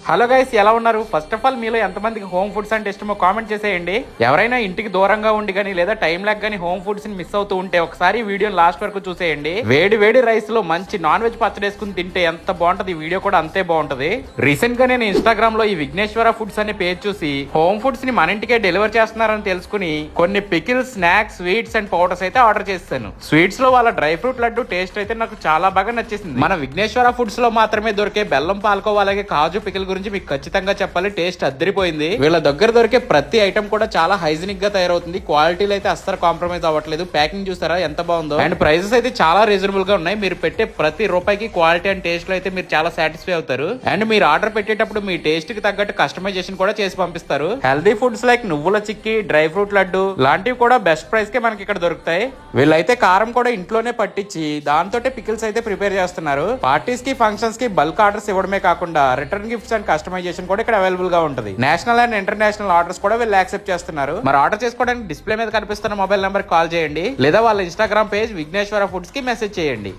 Hello guys, ఎలా ఉన్నారు? First of all మీలో ఎంతమందికి హోమ్ ఫుడ్స్ అంటే ఇష్టమో కామెంట్ చేసేయండి. ఎవరైనా ఇంటికి దూరంగా ఉండి కానీ లేదా టైం లాగ్ కానీ హోమ్ ఫుడ్స్ ని మిస్ అవుతూ ఉంటే ఒకసారి వీడియో లాస్ట్ వరకు చూసేయండి. వేడి వేడి రైస్ లో మంచి నాన్ వెజ్ పచ్చడి వేసుకుని తింటే ఎంత బాగుంటది, వీడియో కూడా అంతే బాగుంటది. రీసెంట్ గా నేను ఇన్స్టాగ్రామ్ లో ఈ విఘ్నేశ్వర ఫుడ్స్ అనే పేజ్ చూసి హోమ్ ఫుడ్స్ ని మన ఇంటికే డెలివర్ చేస్తున్నారని తెలుసుకుని కొన్ని pickles, snacks, sweets and powders అయితే ఆర్డర్ చేస్తాను. స్వీట్స్ లో వాళ్ళ డ్రై ఫ్రూట్ లడ్డు టేస్ట్ అయితే నాకు చాలా బాగా నచ్చేసింది. మన విఘ్నేశ్వర ఫుడ్స్ లో మాత్రమే దొరికే బెల్లం పాలకోవా అలాగే కాజు పికిల్ గురించి మీకు ఖచ్చితంగా చెప్పాలి, టేస్ట్ అద్దరిపోయింది. వీళ్ళ దగ్గర దొరికే ప్రతి ఐటమ్ కూడా చాలా హైజీనిక్ గా తయారవుతుంది. క్వాలిటీలో అయితే అస్సలు కాంప్రమైజ్ అవ్వట్లేదు. ప్యాకింగ్ చూసారా ఎంత బాగుందో, అండ్ ప్రైసెస్ అయితే చాలా రీజనబుల్ గా ఉన్నాయి. మీరు పెట్టే ప్రతి రూపాయికి క్వాలిటీ అండ్ టేస్ట్ లో అయితే మీరు చాలా సాటిస్ఫై అవుతారు. అండ్ మీరు ఆర్డర్ పెట్టేటప్పుడు మీ టేస్ట్ కి తగ్గట్టు కస్టమైజేషన్ కూడా చేసి పంపిస్తారు. హెల్దీ ఫుడ్స్ లైక్ నువ్వుల చిక్కీ, డ్రై ఫ్రూట్ లడ్డు లాంటివి కూడా బెస్ట్ ప్రైస్ కే మనకి ఇక్కడ దొరుకుతాయి. వీళ్ళైతే కారం కూడా ఇంట్లోనే పట్టించి దాంతోటే పికిల్స్ అయితే ప్రిపేర్ చేస్తున్నారు. పార్టీస్ కి, ఫంక్షన్స్ కి బల్క్ ఆర్డర్స్ ఇవ్వడమే కాకుండా రిటర్న్ గిఫ్ట్స్ అండ్ కస్టమైజేషన్ కూడా ఇక్కడ అవైలబుల్ గా ఉంటుంది. నేషనల్ అండ్ ఇంటర్నేషనల్ ఆర్డర్స్ కూడా వీళ్ళు యాక్సెప్ట్ చేస్తున్నారు. మరి ఆర్డర్ చేసుకోవడానికి డిస్ప్లే మీద కనిపిస్తున్న మొబైల్ నెంబర్ కాల్ చేయండి లేదా వాళ్ళ ఇన్స్టాగ్రామ్ పేజ్ విఘ్నేశ్వర ఫుడ్స్ కి మెసేజ్ చేయండి.